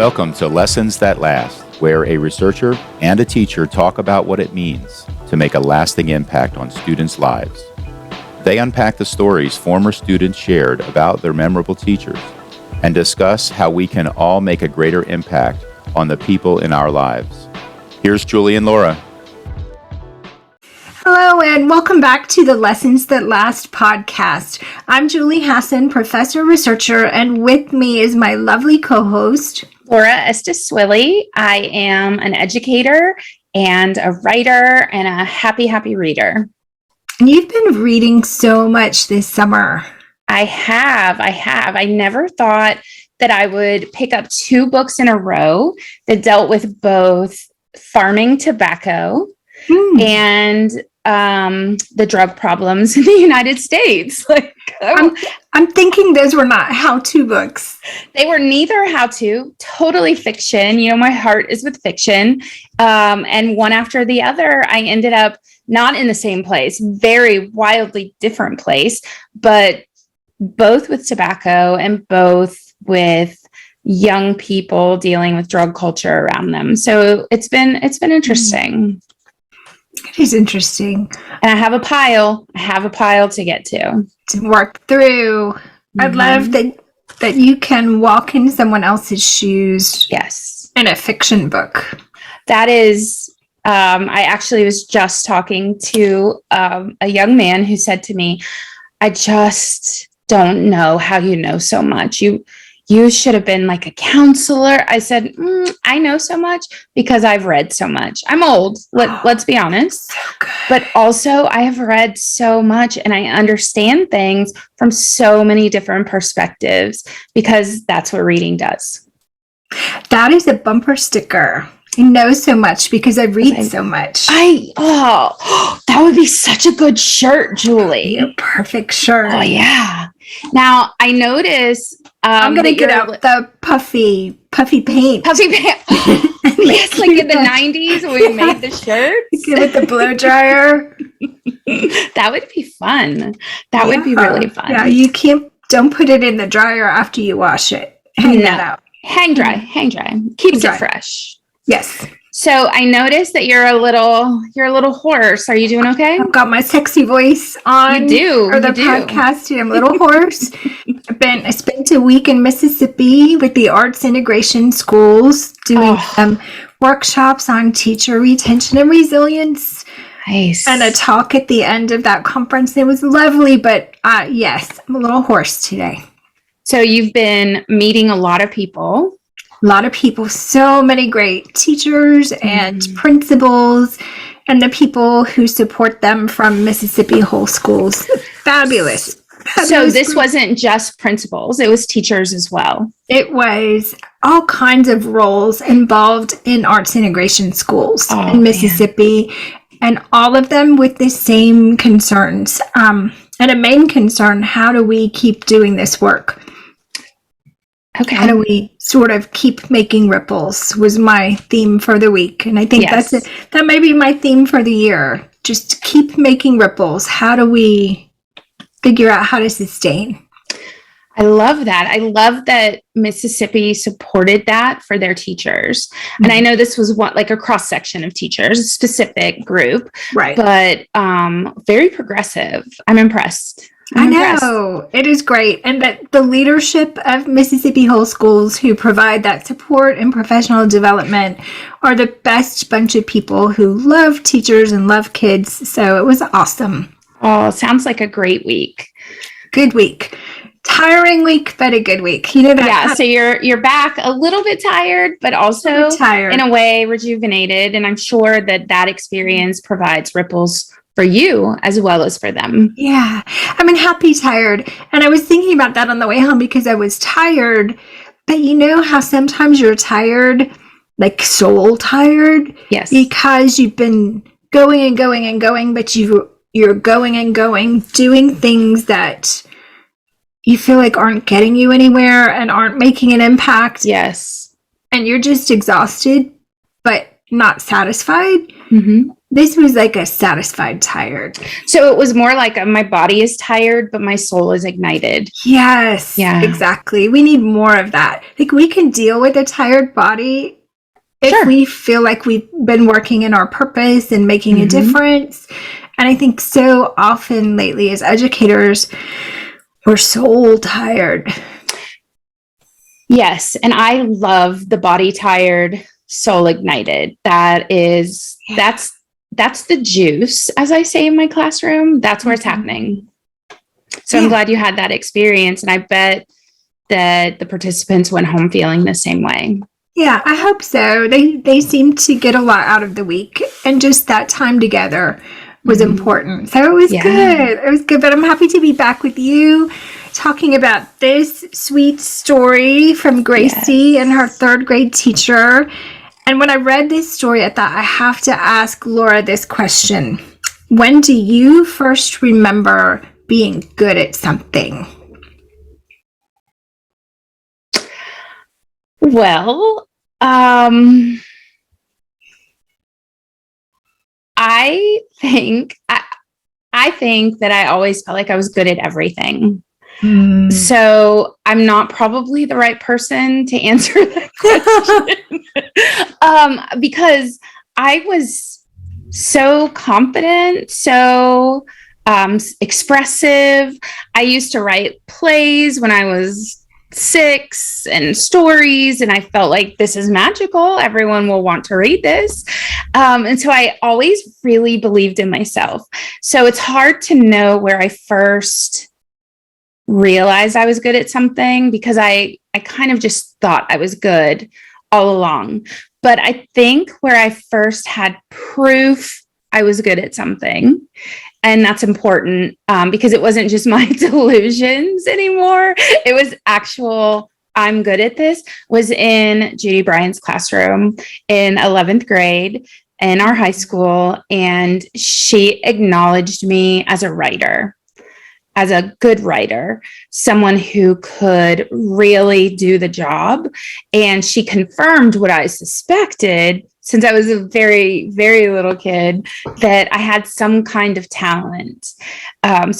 Welcome to Lessons That Last, where a researcher and a teacher talk about what it means to make a lasting impact on students' lives. They unpack the stories former students shared about their memorable teachers and discuss how we can all make a greater impact on the people in our lives. Here's Julie and Laura. Hello and welcome back to the Lessons That Last podcast. I'm Julie Hassan, professor researcher, and with me is my lovely co-host, Laura Estes-Swilly. I am an educator and a writer and a happy reader. And you've been reading so much this summer. I have. I never thought that I would pick up 2 books in a row that dealt with both farming tobacco and the drug problems in the United States. I'm thinking those were not how-to books. They were neither how-to, totally fiction. You know, my heart is with fiction. And one after the other, I ended up not in the same place, very wildly different place, but both with tobacco and both with young people dealing with drug culture around them. So it's been interesting. It is interesting. And I have a pile to get to work through. I love that you can walk in someone else's shoes. Yes. In a fiction book. That is, I actually was just talking to a young man who said to me, I just don't know how you know so much. You should have been like a counselor. I said, I know so much because I've read so much. I'm old, let's be honest. So good. But also I have read so much and I understand things from so many different perspectives because that's what reading does. That is a bumper sticker. I know so much because I read so much. That would be such a good shirt, Julie. A perfect shirt. Oh, yeah. Now, I notice... I'm going to get out the puffy paint. Puffy paint. Yes, like in the 90s when we made the shirts. With the blow dryer. That would be fun. That would be really fun. Yeah, don't put it in the dryer after you wash it. Hang that out. Hang dry. Keeps it fresh. Yes. So I noticed that you're a little hoarse. Are you doing okay? I've got my sexy voice on. You do. Or the podcast. I'm a little hoarse. I spent a week in Mississippi with the Arts Integration Schools doing some workshops on teacher retention and resilience. Nice. And a talk at the end of that conference. It was lovely, but yes, I'm a little hoarse today. So you've been meeting a lot of people. So many great teachers and principals and the people who support them from Mississippi Whole Schools. Fabulous. So this wasn't just principals, it was teachers as well. It was all kinds of roles involved in arts integration schools in Mississippi, and all of them with the same concerns. And a main concern, how do we keep doing this work? Okay. How do we sort of keep making ripples was my theme for the week. And I think that may be my theme for the year. Just keep making ripples. How do we figure out how to sustain? I love that. I love that Mississippi supported that for their teachers. And I know this was like a cross-section of teachers, a specific group. Right. But very progressive. I'm impressed. I know. It is great. And that the leadership of Mississippi Whole Schools who provide that support and professional development are the best bunch of people who love teachers and love kids. So it was awesome. Oh, sounds like a great week. Good week. Tiring week, but a good week. You know that. Yeah, so you're back a little bit tired, but also in a way rejuvenated. And I'm sure that experience provides ripples for you as well as for them. Yeah. I'm happy tired. And I was thinking about that on the way home because I was tired. But you know how sometimes you're tired, like soul tired? Yes. Because you've been going and going and going, but you're going and going, doing things that you feel like aren't getting you anywhere and aren't making an impact. Yes. And you're just exhausted, but not satisfied. This was like a satisfied tired. So it was more like my body is tired, but my soul is ignited. Yes, exactly. We need more of that. Like we can deal with a tired body if we feel like we've been working in our purpose and making a difference. And I think so often lately as educators, we're soul tired. Yes. And I love the body tired, soul ignited. That's the juice, as I say in my classroom. That's where it's happening. So I'm glad you had that experience. And I bet that the participants went home feeling the same way. Yeah, I hope so. They seemed to get a lot out of the week, and just that time together was important. So it was good. It was good, but I'm happy to be back with you talking about this sweet story from Gracie and her third grade teacher. And when I read this story, I thought I have to ask Laura this question. When do you first remember being good at something? Well, I think that I always felt like I was good at everything. So I'm not probably the right person to answer that question. Because I was so confident, so expressive. I used to write plays when I was 6 and stories, and I felt like this is magical. Everyone will want to read this. And so I always really believed in myself. So it's hard to know where I first realized I was good at something, because I kind of just thought I was good all along. But I think where I first had proof I was good at something, and that's important, because it wasn't just my delusions anymore. It was actual, I'm good at this, was in Judy Bryant's classroom in 11th grade in our high school. And she acknowledged me as a writer, as a good writer, someone who could really do the job. And she confirmed what I suspected since I was a very, very little kid, that I had some kind of talent. And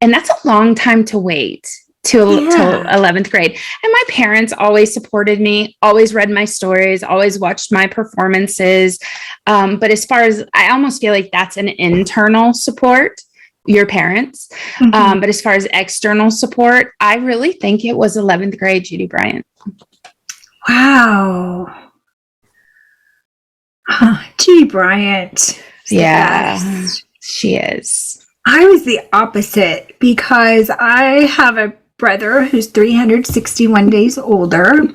that's a long time to wait till 11th grade. And my parents always supported me, always read my stories, always watched my performances. But as far as, I almost feel like that's an internal support, your parents. But as far as external support, I really think it was 11th grade Judy Bryant. Wow. Judy Bryant. Yeah, she is. I was the opposite, because I have a brother who's 361 days older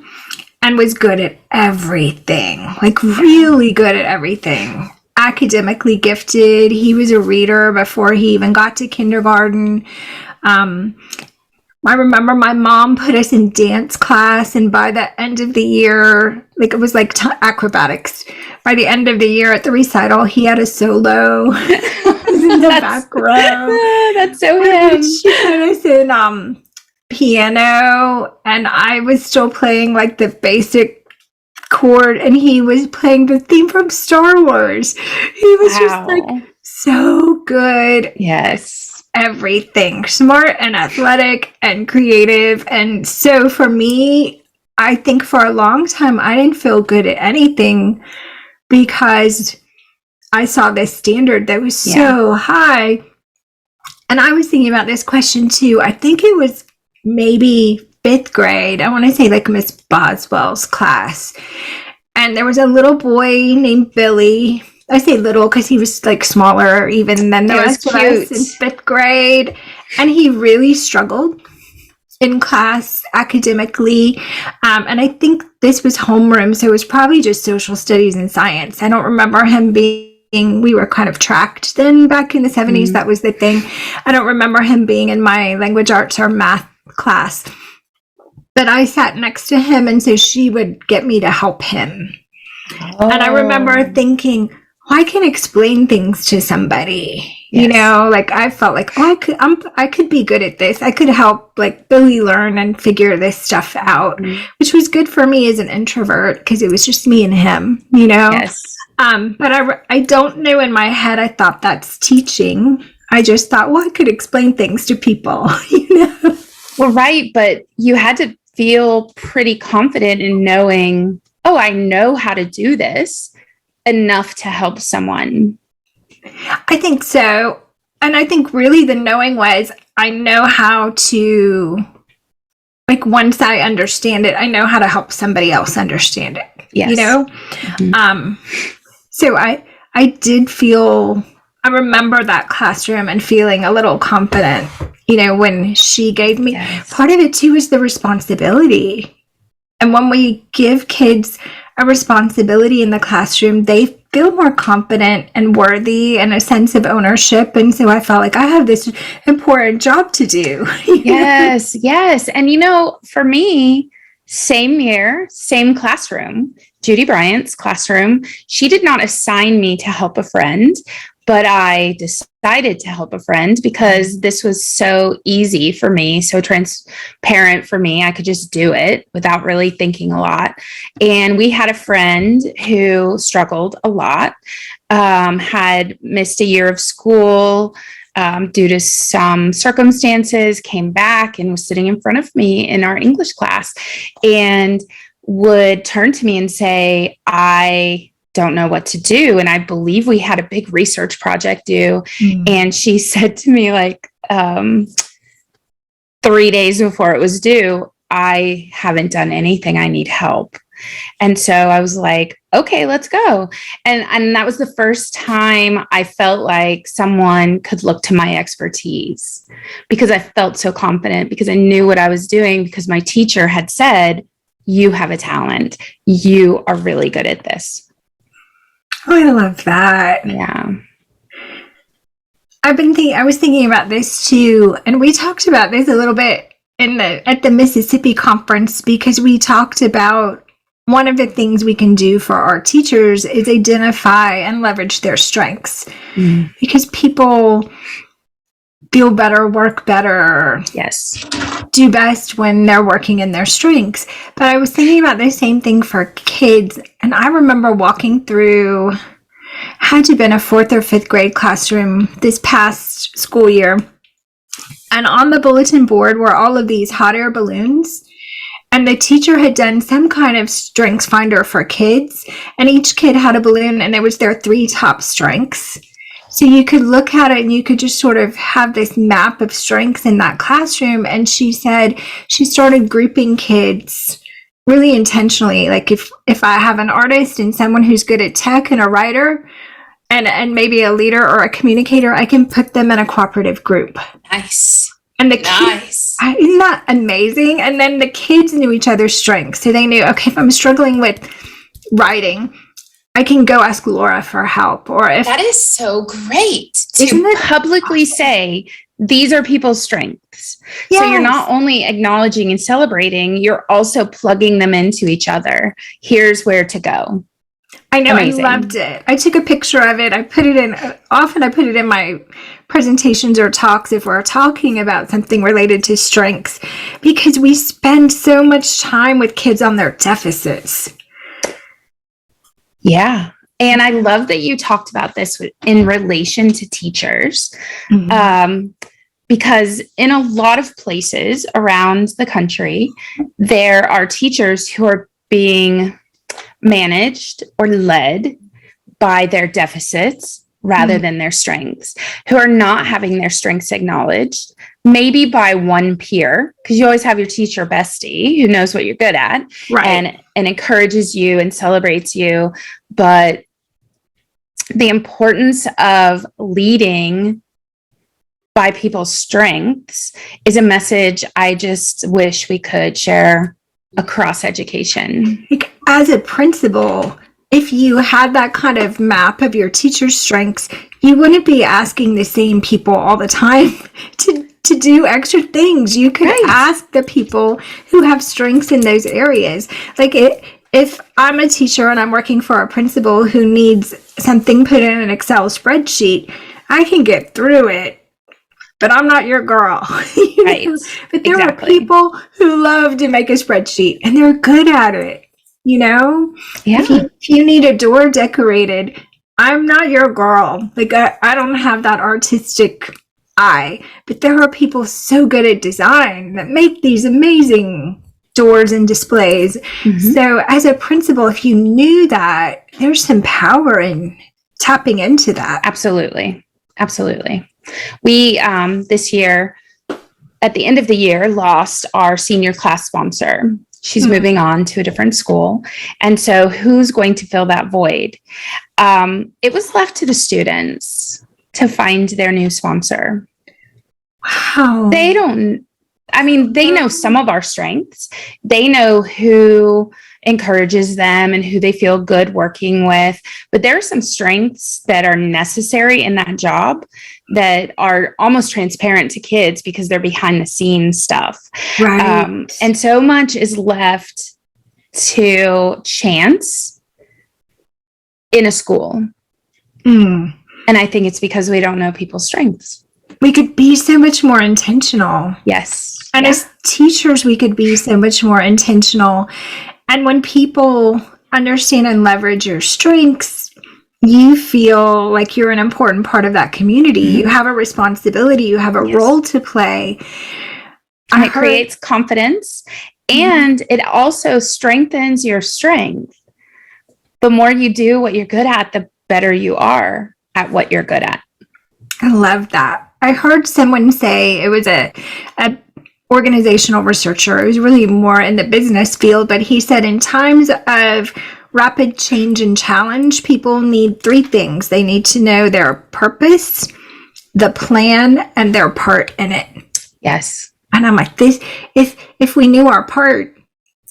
and was good at everything, like really good at everything. Academically gifted. He was a reader before he even got to kindergarten. I remember my mom put us in dance class, and by the end of the year, like it was like acrobatics. By the end of the year at the recital, he had a solo in the back row. That's so him. She put us in piano, and I was still playing like the basic chord, and he was playing the theme from Star Wars. He was just like so good. Yes. Everything, smart and athletic and creative. And so for me, I think for a long time I didn't feel good at anything, because I saw this standard that was so high. And I was thinking about this question too. I think it was maybe 5th grade. I want to say like Miss Boswell's class, and there was a little boy named Billy. I say little because he was like smaller even than the rest of us in 5th grade. And he really struggled in class academically. And I think this was homeroom, so it was probably just social studies and science. I don't remember him being, we were kind of tracked then back in the 70s. That was the thing. I don't remember him being in my language arts or math class. But I sat next to him, and so she would get me to help him. And I remember thinking, I can explain things to somebody, you know, like I felt like, I could be good at this. I could help like Billy learn and figure this stuff out, which was good for me as an introvert, because it was just me and him, you know? But I don't know, in my head, I thought that's teaching. I just thought, well, I could explain things to people, Well, right. But you had to feel pretty confident in knowing, oh, I know how to do this enough to help someone. I think so. And I think really the knowing was, I know how to, like, once I understand it, I know how to help somebody else understand it. Yes. Mm-hmm. So I did feel, I remember that classroom and feeling a little confident, when she gave me, part of it too is the responsibility. And when we give kids a responsibility in the classroom, they feel more confident and worthy and a sense of ownership. And so I felt like I have this important job to do. Yes. And for me, same year, same classroom, Judy Bryant's classroom, she did not assign me to help a friend, but I decided to help a friend because this was so easy for me, so transparent for me. I could just do it without really thinking a lot. And we had a friend who struggled a lot, had missed a year of school due to some circumstances, came back and was sitting in front of me in our English class and would turn to me and say, I don't know what to do. And I believe we had a big research project due. And she said to me, 3 days before it was due, I haven't done anything. I need help. And so I was like, okay, let's go. And that was the first time I felt like someone could look to my expertise, because I felt so confident, because I knew what I was doing, because my teacher had said, you have a talent. You are really good at this. Oh, I love that. Yeah. I was thinking about this too, and we talked about this a little bit at the Mississippi conference, because we talked about one of the things we can do for our teachers is identify and leverage their strengths, because people feel better, work better, do best when they're working in their strengths. But I was thinking about the same thing for kids, and I remember walking through, had to have been a 4th or 5th grade classroom this past school year, and on the bulletin board were all of these hot air balloons. And the teacher had done some kind of strengths finder for kids, and each kid had a balloon, and it was their 3 top strengths. So you could look at it and you could just sort of have this map of strengths in that classroom. And she said she started grouping kids really intentionally. Like if I have an artist and someone who's good at tech and a writer and maybe a leader or a communicator, I can put them in a cooperative group. Nice. And the kids, isn't that amazing? And then the kids knew each other's strengths. So they knew, okay, if I'm struggling with writing, I can go ask Laura for help. Or if that is so great to publicly say, these are people's strengths. Yes. So you're not only acknowledging and celebrating, you're also plugging them into each other. Here's where to go. I know. Amazing. I loved it. I took a picture of it. I put it in my presentations or talks if we're talking about something related to strengths, because we spend so much time with kids on their deficits. Yeah. And I love that you talked about this in relation to teachers, because in a lot of places around the country, there are teachers who are being managed or led by their deficits rather than their strengths, who are not having their strengths acknowledged, maybe by one peer, because you always have your teacher bestie who knows what you're good at, right, and encourages you and celebrates you. But the importance of leading by people's strengths is a message I just wish we could share across education. Like, as a principal, if you had that kind of map of your teacher's strengths, you wouldn't be asking the same people all the time to do extra things. You could ask the people who have strengths in those areas. Like if I'm a teacher and I'm working for a principal who needs something put in an Excel spreadsheet, I can get through it. But I'm not your girl. Right. But there are people who love to make a spreadsheet and they're good at it. you know? Yeah. If you need a door decorated, I'm not your girl. Like, I don't have that artistic eye, but there are people so good at design that make these amazing doors and displays. So as a principal, if you knew that, there's some power in tapping into that. Absolutely. We, this year, at the end of the year, lost our senior class sponsor. She's moving on to a different school. And so who's going to fill that void? It was left to the students to find their new sponsor. Wow. They know some of our strengths. They know who encourages them and who they feel good working with. But there are some strengths that are necessary in that job that are almost transparent to kids because they're behind the scenes stuff. Right. And so much is left to chance in a school. And I think it's because we don't know people's strengths. We could be so much more intentional. Yes. And as teachers, we could be so much more intentional. And when people understand and leverage your strengths, you feel like you're an important part of that community. You have a responsibility. You have a role to play. And it creates confidence, and it also strengthens your strength. The more you do what you're good at, the better you are at what you're good at. I love that. I heard someone say, it was a organizational researcher. It was really more in the business field, but he said in times of rapid change and challenge, people need three things. They need to know their purpose, the plan, and their part in it. Yes. And I'm like, if we knew our part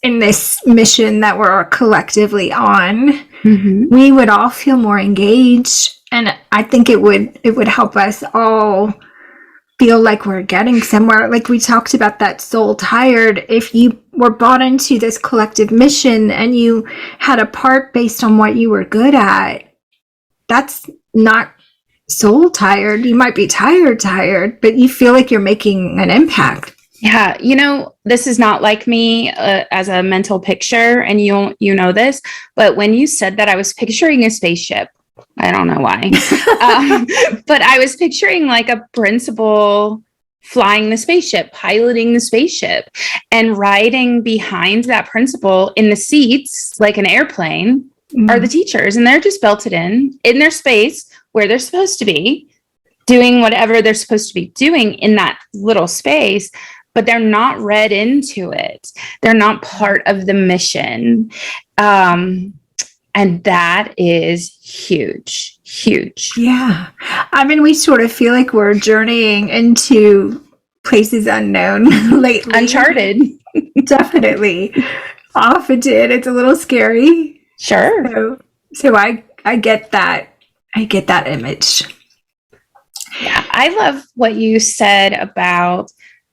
in this mission that we're collectively on, we would all feel more engaged. And I think it would help us all feel like we're getting somewhere. Like we talked about that soul tired. If you were bought into this collective mission and you had a part based on what you were good at, that's not soul tired. You might be tired, but you feel like you're making an impact. Yeah. This is not like me as a mental picture, and you know this, but when you said that, I was picturing a spaceship. I don't know why. But I was picturing like a principal flying the spaceship, piloting the spaceship, and riding behind that principal in the seats like an airplane are the teachers. And they're just belted in their space where they're supposed to be, doing whatever they're supposed to be doing in that little space, but they're not read into it. They're not part of the mission. And that is huge. Yeah. I mean, we sort of feel like we're journeying into places unknown lately. Uncharted. Definitely. Often it's a little scary. Sure. So I get that. I get that image. Yeah. I love what you said about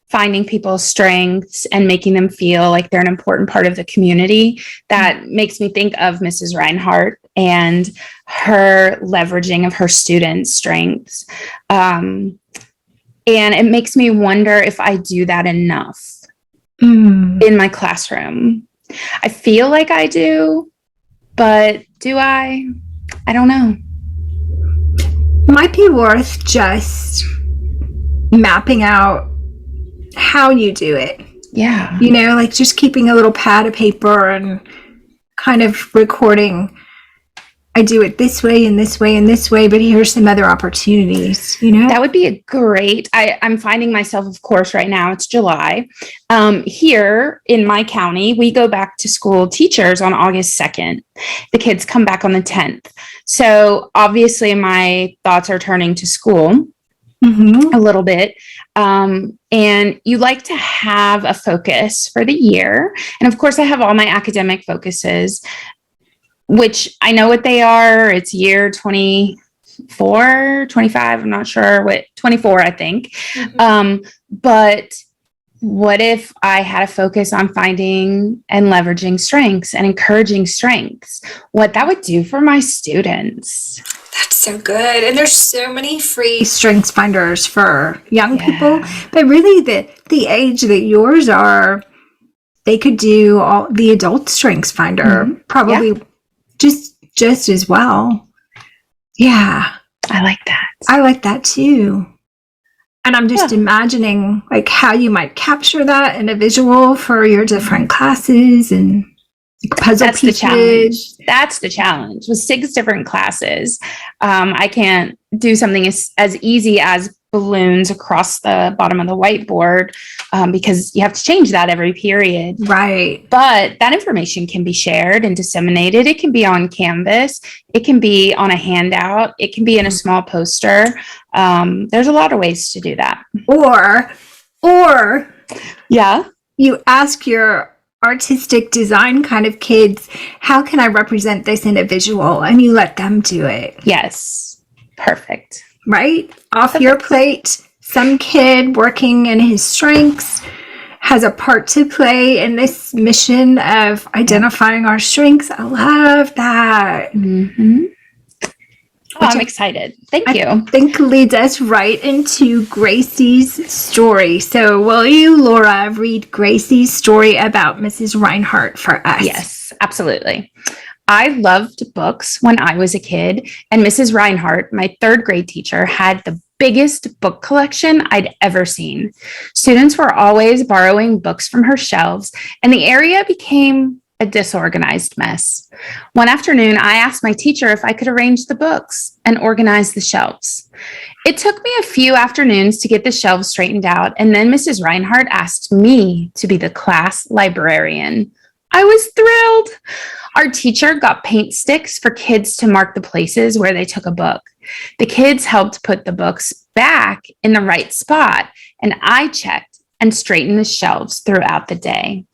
finding people's strengths and making them feel like they're an important part of the community. That makes me think of Mrs. Rhinehart and her leveraging of her students' strengths. And it makes me wonder if I do that enough in my classroom. I feel like I do, but do I? I don't know. Might be worth just mapping out how you do it. Yeah. Like just keeping a little pad of paper and kind of recording, I do it this way and this way and this way, but here's some other opportunities, That would be a great, I'm finding myself, of course, right now, it's July. Here in my county, we go back to school teachers on August 2nd. The kids come back on the 10th. So obviously my thoughts are turning to school a little bit. And you like to have a focus for the year. And of course, I have all my academic focuses, which I know what they are. It's year 24, 25. I'm not sure what, 24, I think. But what if I had a focus on finding and leveraging strengths and encouraging strengths? What that would do for my students. That's so good. And there's so many free strengths finders for young people, but really the age that yours are, they could do all the adult strengths finder probably just as well. Yeah. I like that. I like that too. And I'm just imagining like how you might capture that in a visual for your different classes and like puzzle That's pieces. the challenge. That's the challenge. With 6 different classes, I can't do something as easy as balloons across the bottom of the whiteboard because you have to change that every period. Right. But that information can be shared and disseminated. It can be on Canvas. It can be on a handout. It can be in a small poster. There's a lot of ways to do that. Or yeah, you ask your artistic design kind of kids, how can I represent this in a visual? And you let them do it. Yes. Perfect. Right? Off your plate, some kid working in his strengths has a part to play in this mission of identifying our strengths. I love that. Oh, I'm excited. Thank you. I think leads us right into Gracie's story. So will you, Laura, read Gracie's story about Mrs. Rhinehart for us? Yes, absolutely. I loved books when I was a kid, and Mrs. Rhinehart, my 3rd grade teacher, had the biggest book collection I'd ever seen. Students were always borrowing books from her shelves, and the area became a disorganized mess. One afternoon, I asked my teacher if I could arrange the books and organize the shelves. It took me a few afternoons to get the shelves straightened out, and then Mrs. Rhinehart asked me to be the class librarian. I was thrilled. Our teacher got paint sticks for kids to mark the places where they took a book. The kids helped put the books back in the right spot, and I checked and straightened the shelves throughout the day.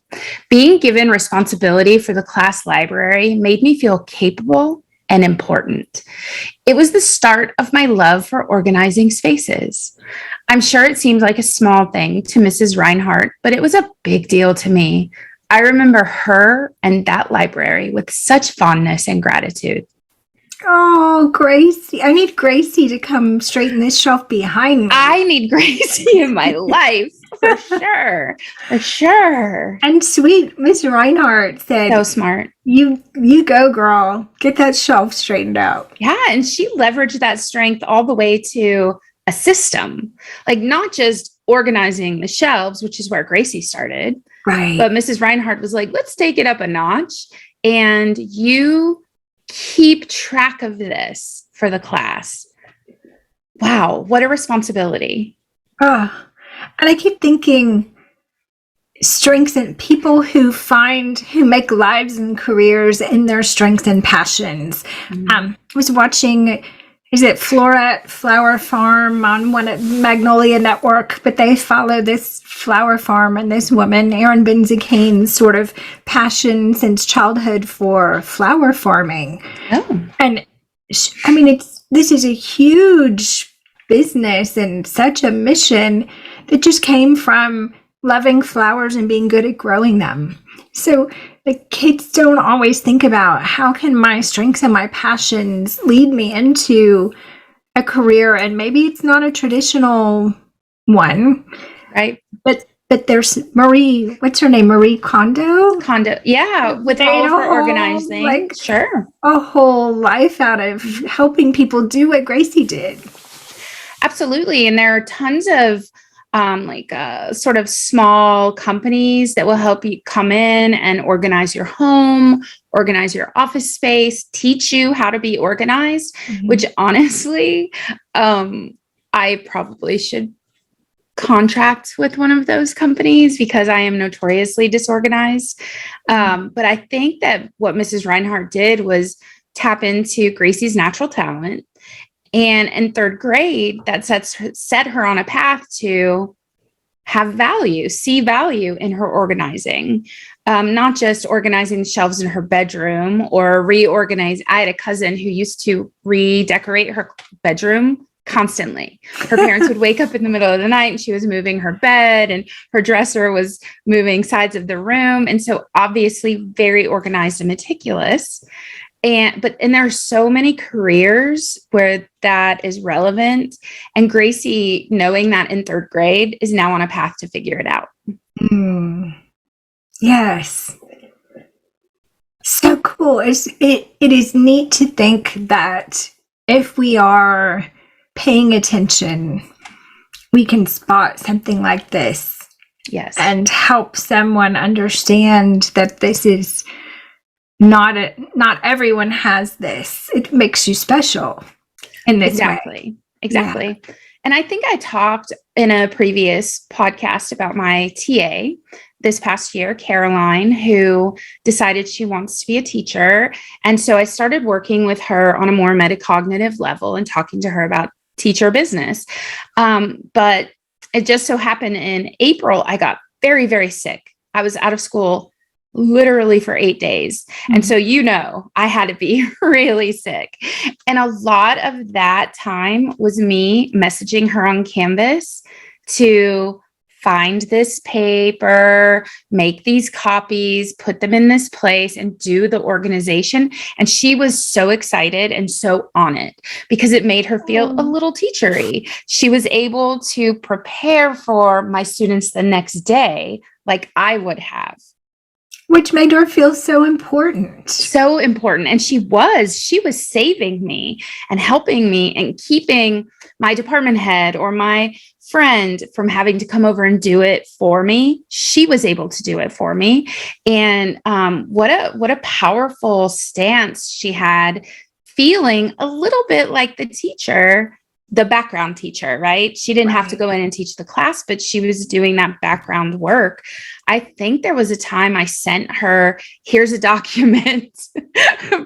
Being given responsibility for the class library made me feel capable and important. It was the start of my love for organizing spaces. I'm sure it seems like a small thing to Mrs. Rhinehart, but it was a big deal to me. I remember her and that library with such fondness and gratitude. Oh, Gracie. I need Gracie to come straighten this shelf behind me. I need Gracie in my life, for sure. For sure. And sweet Miss Rhinehart said, so smart. You go, girl. Get that shelf straightened out. Yeah, and she leveraged that strength all the way to a system. Like not just organizing the shelves, which is where Gracie started. Right. But Mrs. Rhinehart was like, let's take it up a notch. And you keep track of this for the class. Wow, what a responsibility. And I keep thinking strengths and people who make lives and careers in their strengths and passions. I was watching, is it Flower Farm on one at Magnolia Network, but they follow this flower farm and this woman, Erin Benzakane's sort of passion since childhood for flower farming. Oh. And I mean, this is a huge business and such a mission that just came from loving flowers and being good at growing them. So the kids don't always think about how can my strengths and my passions lead me into a career, and maybe it's not a traditional one, right? But there's Marie, what's her name? Marie Kondo? Kondo, yeah, with all of her organizing, like, sure, a whole life out of helping people do what Gracie did. Absolutely, and there are tons of sort of small companies that will help you come in and organize your home, organize your office space, teach you how to be organized, which honestly, I probably should contract with one of those companies because I am notoriously disorganized. But I think that what Mrs. Rhinehart did was tap into Gracie's natural talent. And in 3rd grade, that set her on a path to have value, see value in her organizing, not just organizing the shelves in her bedroom or reorganize. I had a cousin who used to redecorate her bedroom constantly. Her parents would wake up in the middle of the night and she was moving her bed and her dresser was moving sides of the room. And so obviously very organized and meticulous. And there are so many careers where that is relevant. And Gracie, knowing that in 3rd grade, is now on a path to figure it out. Yes. So cool. It is neat to think that if we are paying attention, we can spot something like this. Yes. And help someone understand that this is not everyone has this. It makes you special in this way. Exactly. Yeah. And I think I talked in a previous podcast about my TA this past year, Caroline, who decided she wants to be a teacher. And so I started working with her on a more metacognitive level and talking to her about teacher business. But it just so happened in April, I got very, very sick. I was out of school literally for 8 days. Mm-hmm. And so, I had to be really sick. And a lot of that time was me messaging her on Canvas to find this paper, make these copies, put them in this place, and do the organization. And she was so excited and so on it because it made her feel a little teachery. She was able to prepare for my students the next day like I would have. Which made her feel so important. So important. And she was saving me and helping me and keeping my department head or my friend from having to come over and do it for me. She was able to do it for me. And what a powerful stance she had, feeling a little bit like the teacher, the background teacher, right? She didn't have to go in and teach the class, but she was doing that background work. I think there was a time I sent her, here's a document,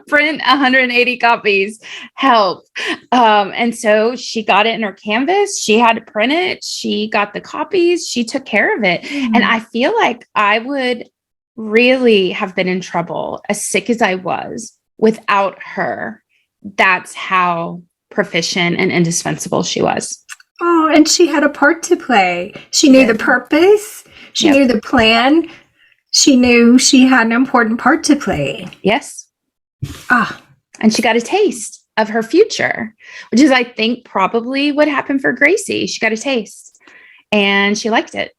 print 180 copies, help. And so she got it in her Canvas. She had to print it. She got the copies. She took care of it. Mm-hmm. And I feel like I would really have been in trouble, as sick as I was, without her. That's how proficient and indispensable she was. Oh, and she had a part to play. She knew the purpose. She knew the plan. She knew she had an important part to play. Yes. And she got a taste of her future, which is, I think, probably what happened for Gracie. She got a taste and she liked it.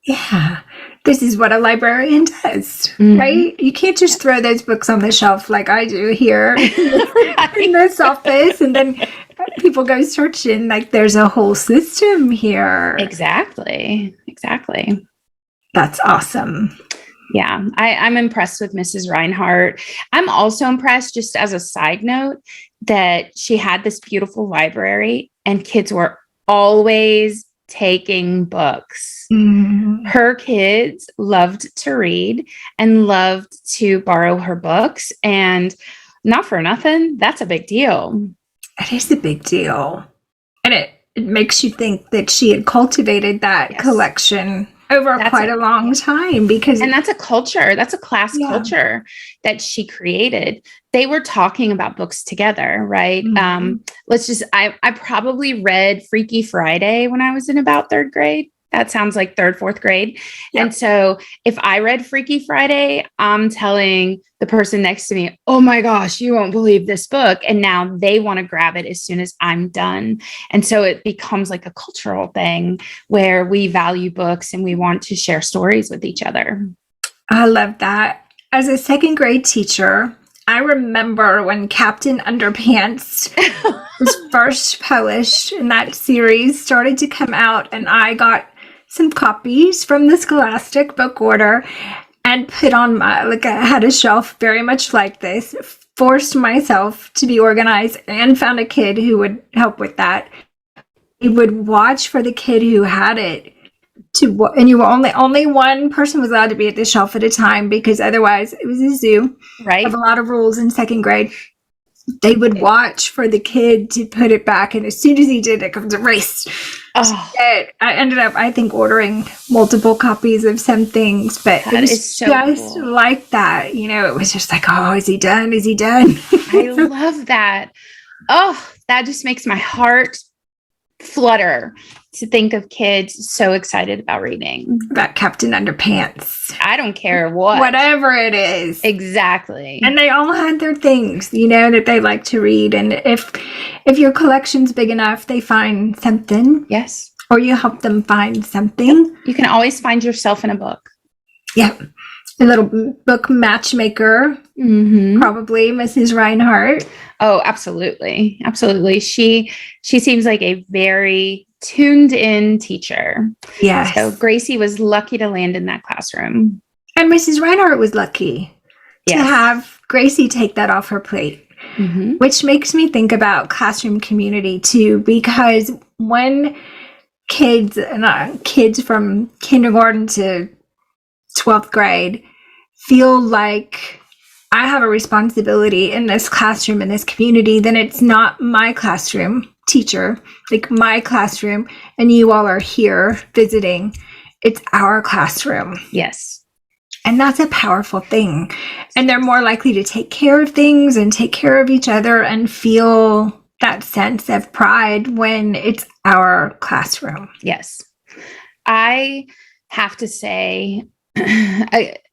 Yeah. This is what a librarian does, right? You can't just throw those books on the shelf like I do here in this office, and then people go searching. Like, there's a whole system here. Exactly. That's awesome. Yeah, I'm impressed with Mrs. Rhinehart. I'm also impressed, just as a side note, that she had this beautiful library and kids were always taking books. Mm-hmm. Her kids loved to read and loved to borrow her books. And not for nothing, that's a big deal. It is a big deal. And it makes you think that she had cultivated that collection over quite a long time, and that's a culture, that's a class culture that she created. They were talking about books together, right? Mm-hmm. I probably read Freaky Friday when I was in about third grade. That sounds like third, fourth grade. Yep. And so if I read Freaky Friday, I'm telling the person next to me, oh my gosh, you won't believe this book. And now they want to grab it as soon as I'm done. And so it becomes like a cultural thing where we value books and we want to share stories with each other. I love that. As a second grade teacher, I remember when Captain Underpants was first published and that series started to come out, and I got some copies from the Scholastic book order and put on I had a shelf very much like this, forced myself to be organized, and found a kid who would help with that. He would watch for the kid who had it and you were only one person was allowed to be at the shelf at a time, because otherwise it was a zoo. Right. Of a lot of rules in second grade. They would watch for the kid to put it back, and as soon as he did, it comes a race. Oh. I ended up, I think, ordering multiple copies of some things, but that it was so just cool. Like that. It was just like, oh, is he done? Is he done? I love that. Oh, that just makes my heart flutter to think of kids so excited about reading. About Captain Underpants. I don't care what. Whatever it is. Exactly. And they all had their things, that they like to read. And if your collection's big enough, they find something. Yes. Or you help them find something. You can always find yourself in a book. Yeah. A little book matchmaker, probably Mrs. Rhinehart. Oh, absolutely. Absolutely. She seems like a very tuned in teacher. Yes. So Gracie was lucky to land in that classroom. And Mrs. Rhinehart was lucky to have Gracie take that off her plate, which makes me think about classroom community too, because when kids from kindergarten to 12th grade feel like I have a responsibility in this classroom, in this community, then it's not my classroom teacher, like my classroom, and you all are here visiting. It's our classroom. Yes. And that's a powerful thing. And they're more likely to take care of things and take care of each other and feel that sense of pride when it's our classroom. Yes. I have to say,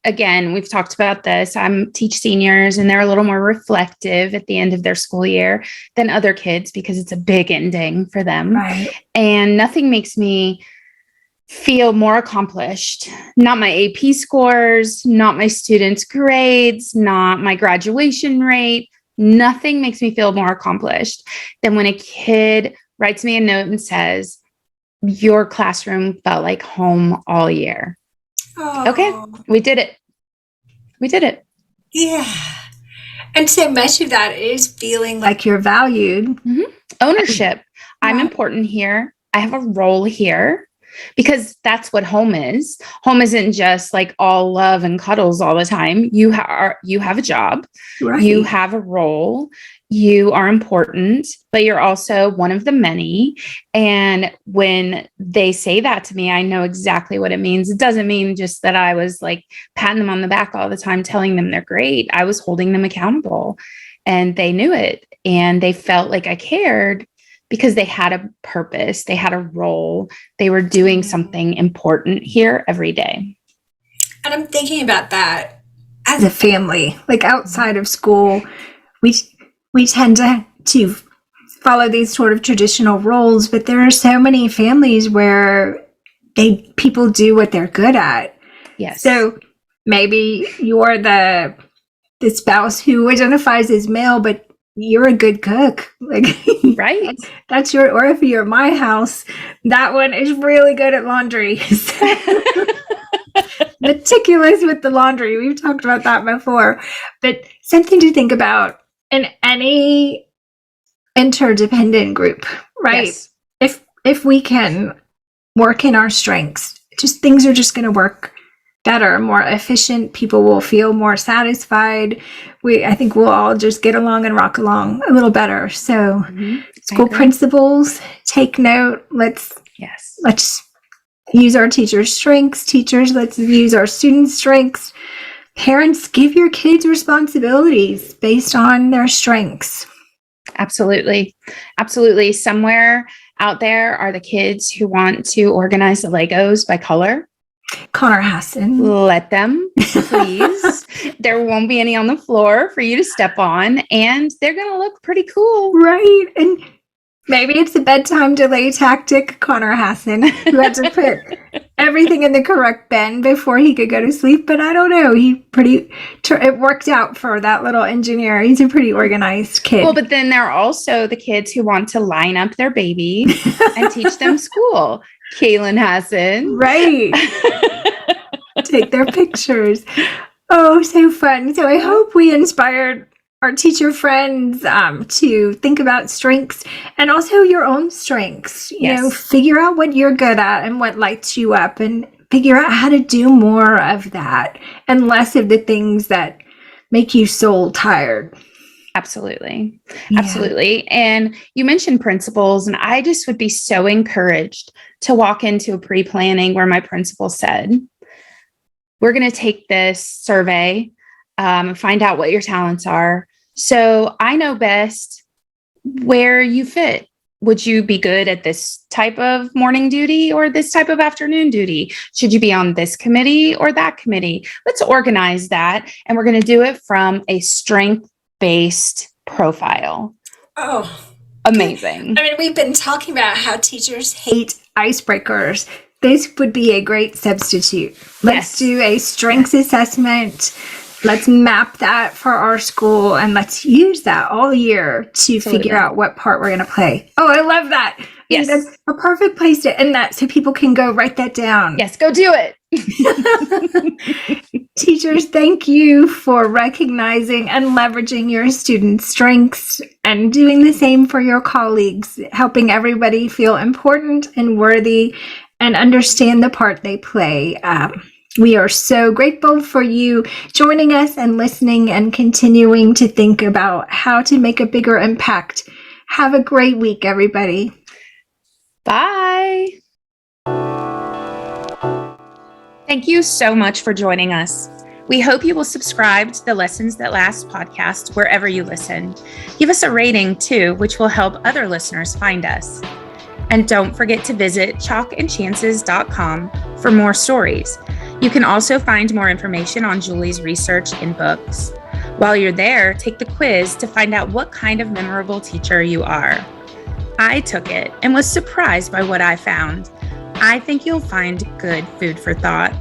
again, we've talked about this. I teach seniors and they're a little more reflective at the end of their school year than other kids because it's a big ending for them. Right. And nothing makes me feel more accomplished. Not my AP scores, not my students' grades, not my graduation rate. Nothing makes me feel more accomplished than when a kid writes me a note and says, your classroom felt like home all year. Oh. Okay, we did it. We did it. Yeah. And so much of that is feeling like you're valued. Ownership. I'm important here. I have a role here because that's what home is. Home isn't just like all love and cuddles all the time. You have a job. Right. You have a role. You are important, but you're also one of the many. And when they say that to me, I know exactly what it means. It doesn't mean just that I was like patting them on the back all the time, telling them they're great. I was holding them accountable and they knew it. And they felt like I cared because they had a purpose. They had a role. They were doing something important here every day. And I'm thinking about that as a family, like outside of school, we tend to follow these sort of traditional roles, but there are so many families where people do what they're good at. Yes. So maybe you're the spouse who identifies as male, but you're a good cook. Like, right. That's or if you're at my house, that one is really good at laundry. Meticulous with the laundry. We've talked about that before, but something to think about in any interdependent group, right? Yes. If we can work in our strengths, things are just going to work better, more efficient. People will feel more satisfied. I think we'll all just get along and rock along a little better. So school principals, take note. Let's use our teachers' strengths. Teachers, let's use our students' strengths. Parents, give your kids responsibilities based on their strengths. Absolutely. Absolutely. Somewhere out there are the kids who want to organize the Legos by color. Connor Hassan. Let them, please. There won't be any on the floor for you to step on, and they're going to look pretty cool. Right. And maybe it's a bedtime delay tactic, Connor Hassan, who had to put everything in the correct bin before he could go to sleep. But I don't know. It worked out for that little engineer. He's a pretty organized kid. Well, but then there are also the kids who want to line up their babies and teach them school. Kaylin Hassan. Right. Take their pictures. Oh, so fun. So I hope we inspired our teacher friends to think about strengths and also your own strengths. You know, figure out what you're good at and what lights you up and figure out how to do more of that and less of the things that make you soul tired. Absolutely. Yeah. Absolutely. And you mentioned principals, and I just would be so encouraged to walk into a pre-planning where my principal said, we're going to take this survey and find out what your talents are. So I know best where you fit. Would you be good at this type of morning duty or this type of afternoon duty? Should you be on this committee or that committee? Let's organize that. And we're going to do it from a strength-based profile. Oh, amazing. I mean, we've been talking about how teachers hate icebreakers. this would be a great substitute. Let's Yes. do a strengths assessment. Let's map that for our school, and let's use that all year to figure out what part we're going to play. Oh, I love that. Yes. That's a perfect place to end that so people can go write that down. Yes, go do it. Teachers, thank you for recognizing and leveraging your students' strengths and doing the same for your colleagues, helping everybody feel important and worthy and understand the part they play. We are so grateful for you joining us and listening and continuing to think about how to make a bigger impact. Have a great week, everybody. Bye. Thank you so much for joining us. We hope you will subscribe to the Lessons That Last podcast wherever you listen. Give us a rating too, which will help other listeners find us. And don't forget to visit chalkandchances.com for more stories. You can also find more information on Julie's research in books. While you're there, take the quiz to find out what kind of memorable teacher you are. I took it and was surprised by what I found. I think you'll find good food for thought.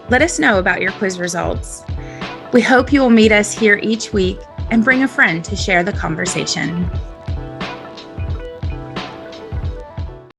Let us know about your quiz results. We hope you will meet us here each week and bring a friend to share the conversation.